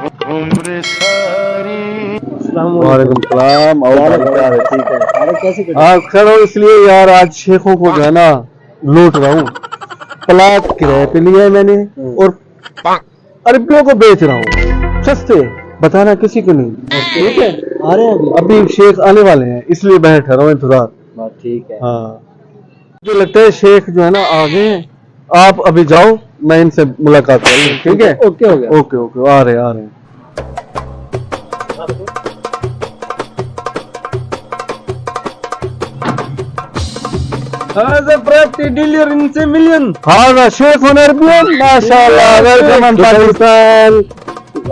وعلیکم السلام. ٹھیک ہے. آپ خیر ہو؟ اس لیے یار آج شیخوں کو جو ہے نا لوٹ رہا ہوں. پلاٹ کرایے پہ لیا ہے میں نے اور عربیوں کو بیچ رہا ہوں سستے. بتانا کسی کو نہیں. ٹھیک ہے. ابھی شیخ آنے والے ہیں اس لیے بیٹھ رہا ہوں انتظار. ٹھیک ہے. ہاں جو لگتا ہے شیخ جو ہے نا آگے ہیں. آپ ابھی جاؤ میں ان سے ملاقات کروں. ٹھیک ہے. Okay okay okay. آ رہے ہیں. هذا property dealer in 10 million. هذا شيخ أربيا ما شاء الله. welcome من باكستان.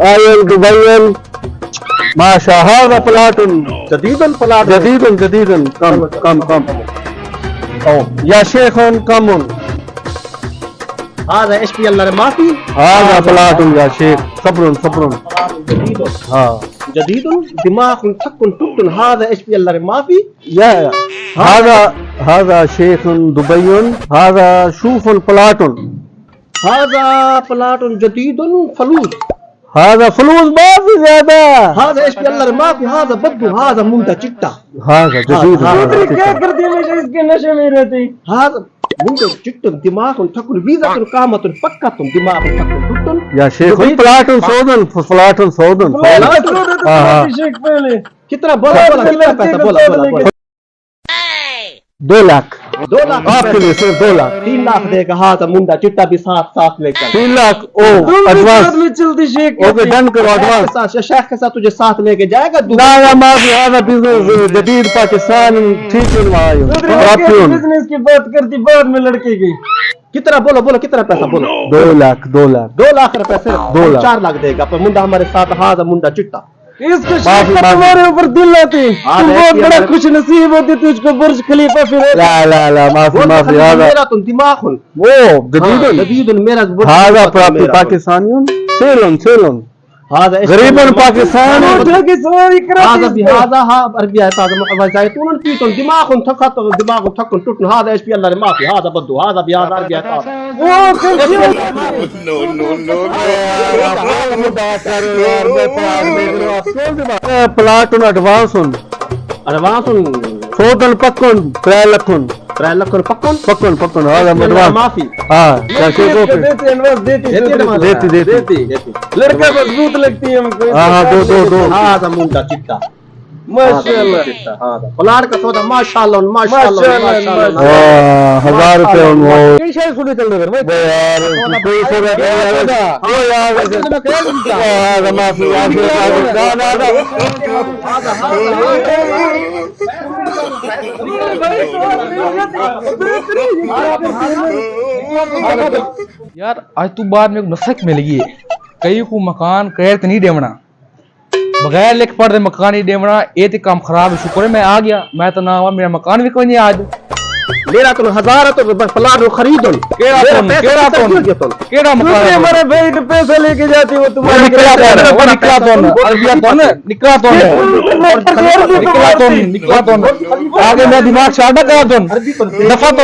آيل دبي ما شاء. هذا بلاط جديد. كم يا شيخ كم. هذا ايش في الله ما في. هذا بلاط يا شيخ. صبر. جديد دماغ تكن تكن. هذا ايش في الله ما في. يا هذا شيخ دبي. هذا شوف البلاط. هذا بلاط جديد فلوس. هذا فلوس ما في زيادة. هذا ايش في الله ما في. هذا بدو. هذا منتج چٹا. هذا جديد. کیا کرتے ہیں اس کے نشے میں رہتے. هذا منتج چٹا. دماغ تكن ويزا قامة فكة. دماغ تكن يا شيخ بلاط سودن. شیخ پہلے کتنا بولا کتنا پیسہ بولا. 2 لاکھ. 2 لاکھ آپ کے لیے صرف 2 لاکھ. 3 لاکھ دے گا. ہاں تو منڈا چٹا بھی ساتھ لے کر 3 لاکھ. ایڈوانس میں چلتی شیخ. اوکے ڈن کرو ایڈوانس. شیخ کے ساتھ تجھے ساتھ لے کے جائے گا. لا ما في هذا بزنس جديد پاکستان. ٹھیک ہے. بزنس کی بات کرتی بعد میں لڑکے کی. کتنا بولو کتنا پیسہ بولو. 2 لاکھ. 2 لاکھ روپے سے 4 لاکھ دے گا. پر منڈا ہمارے ساتھ. ہاں منڈا چٹا. اس کو تمہارے اوپر دل آتی. تم بہت بڑا خوش نصیب ہوتی. تجھ کو برج خلیفہ پھر. لا ما في هذا میرا تم دماغ وہ جدید میرا. هذا پاکستانی سیلون. هذا غریب پاکستان. هذا عربي. هذا زيتون فيتون. دماغ تكن تكن. هذا ايش في الله ما في. هذا بدو. هذا بهذا عربي. پلاٹ ایڈوانس سودن پکن 3 لاکھ. 3 لاکھ پکن. هذا ایڈوانس ما في. دیتی. لڑکا مضبوط لگتی ہے ہم کو. دو. هذا منڈا چٹا. ماشاءاللہ. هذا پلاٹ کا سودا ماشاءاللہ. 1000 روپے. کئی شے سنے چل رہے ہیں یار. کوئی سودا هذا ما في. یار آج تو بعد میں نسک مل گئی ہے. کئی کو مکان قیرت نہیں دیونا. بغیر لکھ پڑھ دے مکان نہیں دیونا. یہ تو کام خراب. شکر ہے میں آ گیا. میں تو نہ ہوا. میرا مکان بھی کوئی نہیں آج. میرا تو 1000 تو پلاٹ خریدو. کیڑا مکان ہمارے بھائی کے پیسے لے کے جاتی ہو تمہارے. نکلا تو آگے میں دماغ سے آڈا کرا دفع تو